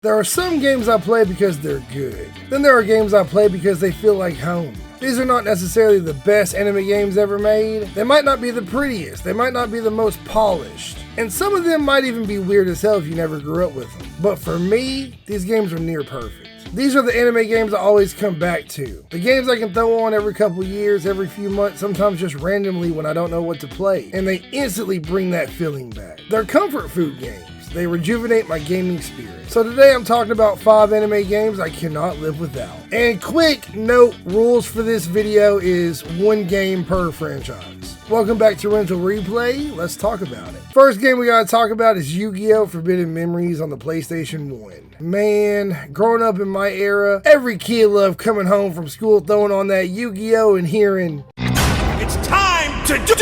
There are some games I play because they're good. Then there are games I play because they feel like home. These are not necessarily the best anime games ever made. They might not be the prettiest. They might not be the most polished. And some of them might even be weird as hell if you never grew up with them. But for me, these games are near perfect. These are the anime games I always come back to. The games I can throw on every couple years, every few months, sometimes just randomly when I don't know what to play. And they instantly bring that feeling back. They're comfort food games. They rejuvenate my gaming spirit. So today I'm talking about 5 anime games I cannot live without. And quick note, rules for this video is 1 game per franchise. Welcome back to Rental Replay. Let's talk about it. First game we gotta talk about is Yu-Gi-Oh! Forbidden Memories on the PlayStation 1. Man, growing up in my era, every kid loved coming home from school throwing on that Yu-Gi-Oh! And hearing, "It's time to do."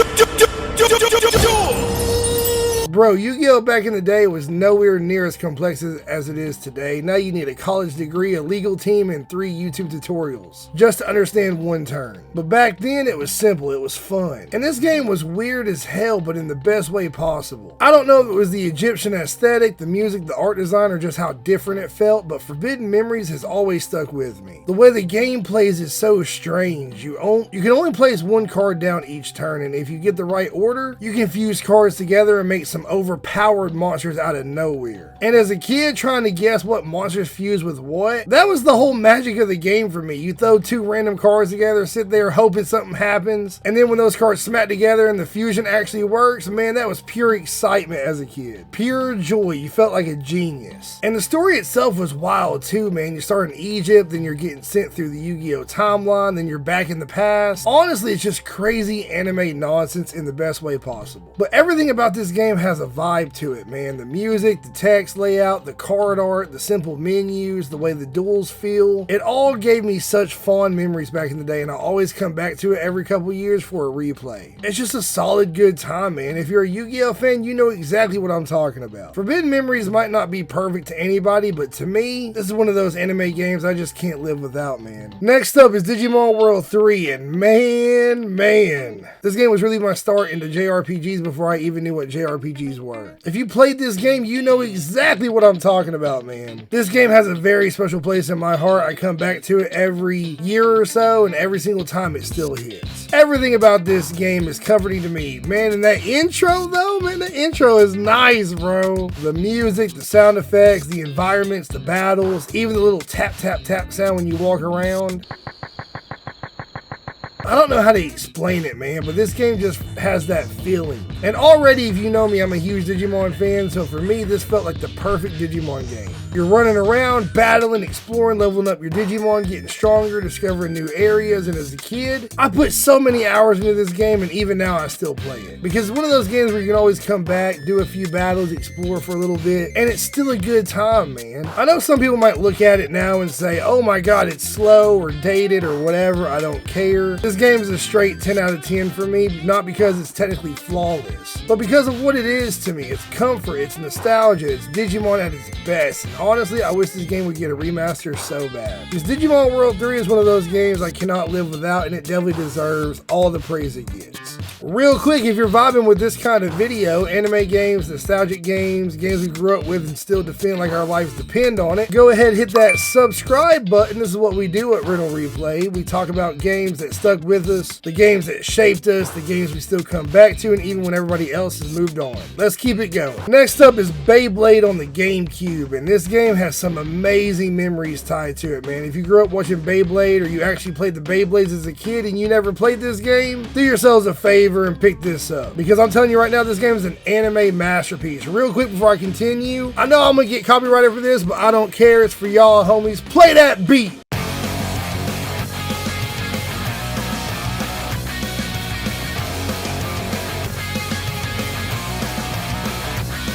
Bro, Yu-Gi-Oh! Back in the day was nowhere near as complex as it is today. Now you need a college degree, a legal team, and 3 YouTube tutorials just to understand one turn. But back then it was simple, it was fun. And this game was weird as hell, but in the best way possible. I don't know if it was the Egyptian aesthetic, the music, the art design, or just how different it felt, but Forbidden Memories has always stuck with me. The way the game plays is so strange. You can only place 1 card down each turn, and if you get the right order, you can fuse cards together and make some overpowered monsters out of nowhere. And as a kid trying to guess what monsters fuse with what, that was the whole magic of the game for me. You throw 2 random cards together, sit there hoping something happens, and then when those cards smack together and the fusion actually works, man, that was pure excitement as a kid. Pure joy. You felt like a genius. And the story itself was wild too, man. You start in Egypt, then you're getting sent through the Yu-Gi-Oh! Timeline, then you're back in the past. Honestly, it's just crazy anime nonsense in the best way possible. But everything about this game has a vibe to it, man. The music, the text layout, the card art, the simple menus, the way the duels feel. It all gave me such fond memories back in the day, and I always come back to it every couple years for a replay. It's just a solid good time, man. If you're a Yu-Gi-Oh! Fan, you know exactly what I'm talking about. Forbidden Memories might not be perfect to anybody, but to me, this is one of those anime games I just can't live without, man. Next up is Digimon World 3, and man, this game was really my start into JRPGs before I even knew what JRPGs were. If you played this game, you know exactly what I'm talking about, man. This game has a very special place in my heart. I come back to it every year or so, and every single time it still hits. Everything about this game is comforting to me, man. And that intro though, man, the intro is nice, bro. The music, the sound effects, the environments, the battles, even the little tap tap tap sound when you walk around. I don't know how to explain it, man, but this game just has that feeling. And already, if you know me, I'm a huge Digimon fan, so for me, this felt like the perfect Digimon game. You're running around, battling, exploring, leveling up your Digimon, getting stronger, discovering new areas, and as a kid, I put so many hours into this game, and even now I still play it. Because it's one of those games where you can always come back, do a few battles, explore for a little bit, and it's still a good time, man. I know some people might look at it now and say, oh my god, it's slow or dated or whatever, I don't care. This game is a straight 10 out of 10 for me, not because it's technically flawless, but because of what it is to me. It's comfort, it's nostalgia, it's Digimon at its best. And honestly, I wish this game would get a remaster so bad. Because Digimon World 3 is one of those games I cannot live without, and it definitely deserves all the praise it gets. Real quick, if you're vibing with this kind of video, anime games, nostalgic games, games we grew up with and still defend like our lives depend on it, go ahead, hit that subscribe button. This is what we do at Rental Replay. We talk about games that stuck with us, the games that shaped us, the games we still come back to, and even when everybody else has moved on. Let's keep it going. Next up is Beyblade on the GameCube, and this game has some amazing memories tied to it, man. If you grew up watching Beyblade, or you actually played the Beyblades as a kid and you never played this game, do yourselves a favor and pick this up, because I'm telling you right now, this game is an anime masterpiece. Real quick before I continue, I know I'm gonna get copyrighted for this, but I don't care. It's for y'all homies. Play that beat.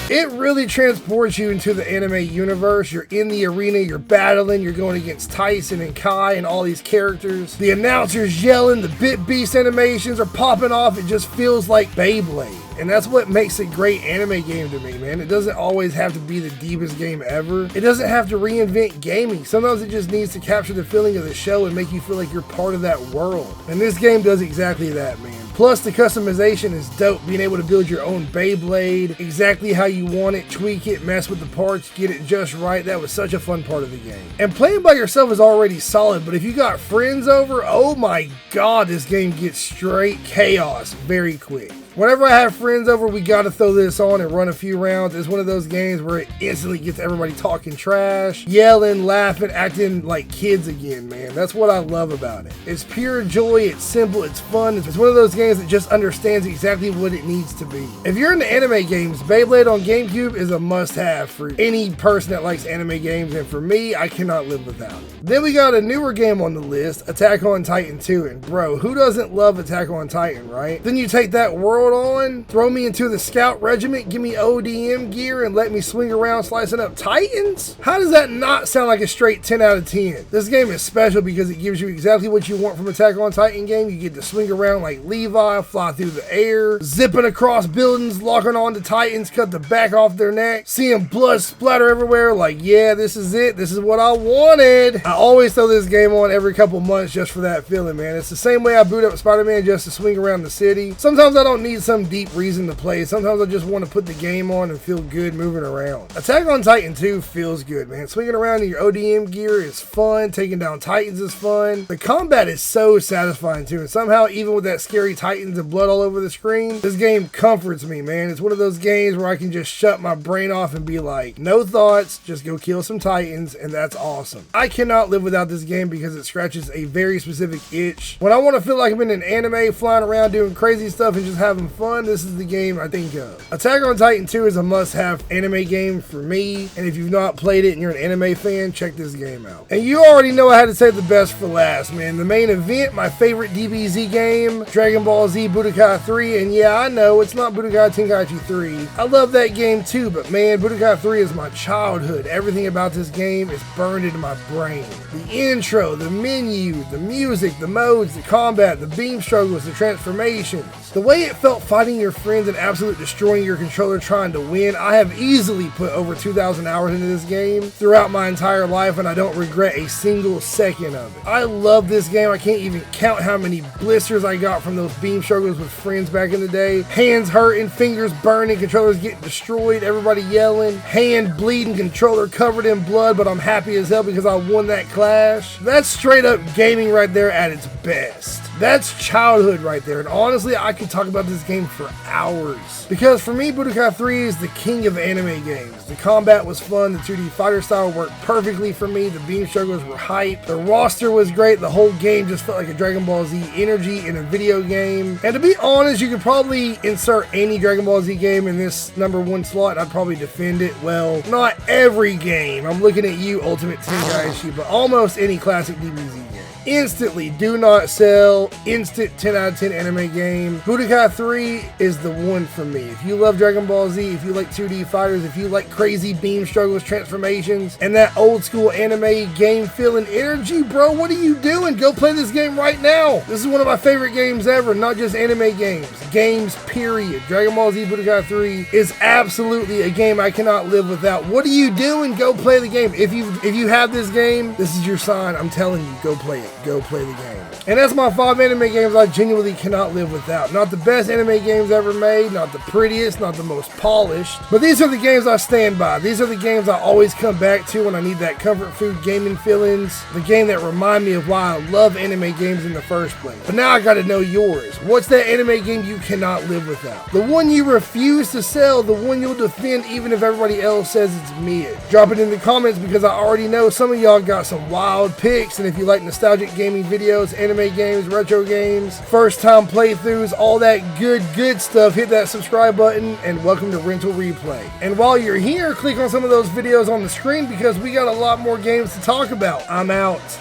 It really transports you into the anime universe. You're in the arena, you're battling, you're going against Tyson and Kai and all these characters. The announcers yelling, the Bit Beast animations are popping off. It just feels like Beyblade. And that's what makes a great anime game to me, man. It doesn't always have to be the deepest game ever. It doesn't have to reinvent gaming. Sometimes it just needs to capture the feeling of the show and make you feel like you're part of that world. And this game does exactly that, man. Plus, the customization is dope, being able to build your own Beyblade exactly how you want it, tweak it, mess with the parts, get it just right. That was such a fun part of the game. And playing by yourself is already solid, but if you got friends over, oh my god, this game gets straight chaos very quick. Whenever I have friends over, we gotta throw this on and run a few rounds. It's one of those games where it instantly gets everybody talking trash, yelling, laughing, acting like kids again, man. That's what I love about it. It's pure joy, it's simple, it's fun. It's one of those games that just understands exactly what it needs to be. If you're into anime games, Beyblade on GameCube is a must-have for any person that likes anime games, and for me, I cannot live without it. Then we got a newer game on the list, Attack on Titan 2, and bro, who doesn't love Attack on Titan, right? Then you take that world on, throw me into the scout regiment, give me ODM gear, and let me swing around slicing up titans? How does that not sound like a straight 10 out of 10? This game is special because it gives you exactly what you want from Attack on Titan game. You get to swing around like Levi, fly through the air, zipping across buildings, locking on to titans, cut the back off their neck, seeing blood splatter everywhere. Like, yeah, this is it. This is what I wanted. I always throw this game on every couple months just for that feeling, man. It's the same way I boot up Spider-Man just to swing around the city. Sometimes I don't need some deep reason to play. Sometimes I just want to put the game on and feel good moving around. Attack on Titan 2 feels good, man. Swinging around in your ODM gear is fun. Taking down titans is fun. The combat is so satisfying too, and somehow even with that scary titans and blood all over the screen, this game comforts me, man. It's one of those games where I can just shut my brain off and be like, no thoughts, just go kill some titans, and that's awesome. I cannot live without this game because it scratches a very specific itch. When I want to feel like I'm in an anime, flying around doing crazy stuff and just having fun, this is the game I think of. Attack on Titan 2 is a must-have anime game for me, and if you've not played it and you're an anime fan, check this game out. And you already know I had to save the best for last, man. The main event, my favorite DBZ game, Dragon Ball Z Budokai 3, and yeah, I know it's not Budokai Tenkaichi 3. I love that game too, but man, Budokai 3 is my childhood. Everything about this game is burned into my brain. The intro, the menu, the music, the modes, the combat, the beam struggles, the transformations, the way it felt fighting your friends and absolutely destroying your controller trying to win. I have easily put over 2,000 hours into this game throughout my entire life, and I don't regret a single second of it. I love this game. I can't even count how many blisters I got from those beam struggles with friends back in the day. Hands hurting, fingers burning, controllers getting destroyed, everybody yelling, hand bleeding, controller covered in blood, but I'm happy as hell because I won that clash. That's straight up gaming right there at its best. That's childhood right there, and honestly, I could talk about this game for hours. Because for me, Budokai 3 is the king of anime games. The combat was fun, the 2D fighter style worked perfectly for me, the beam struggles were hype, the roster was great, the whole game just felt like a Dragon Ball Z energy in a video game. And to be honest, you could probably insert any Dragon Ball Z game in this #1 slot, and I'd probably defend it. Well, not every game. I'm looking at you, Ultimate Tenkaichi, but almost any classic DBZ game. Instantly do not sell, instant 10 out of 10 anime game. Budokai 3 is the one for me. If you love Dragon Ball Z, if you like 2D fighters, if you like crazy beam struggles, transformations, and that old school anime game feeling energy, bro, what are you doing? Go play this game right now. This is one of my favorite games ever, not just anime games. Games, period. Dragon Ball Z Budokai 3 is absolutely a game I cannot live without. What are you doing? Go play the game. If you have this game, this is your sign. I'm telling you, go play it. Go play the game. And that's my 5 anime games I genuinely cannot live without. Not the best anime games ever made, not the prettiest, not the most polished, but these are the games I stand by. These are the games I always come back to when I need that comfort food gaming feelings, the game that remind me of why I love anime games in the first place. But now I gotta know yours. What's that anime game you cannot live without? The one you refuse to sell, the one you'll defend even if everybody else says it's mid. Drop it in the comments because I already know some of y'all got some wild picks, and if you like nostalgic gaming videos, anime games, retro games, first time playthroughs, all that good stuff, hit that subscribe button, and welcome to Rental Replay. And while you're here, click on some of those videos on the screen because we got a lot more games to talk about. I'm out.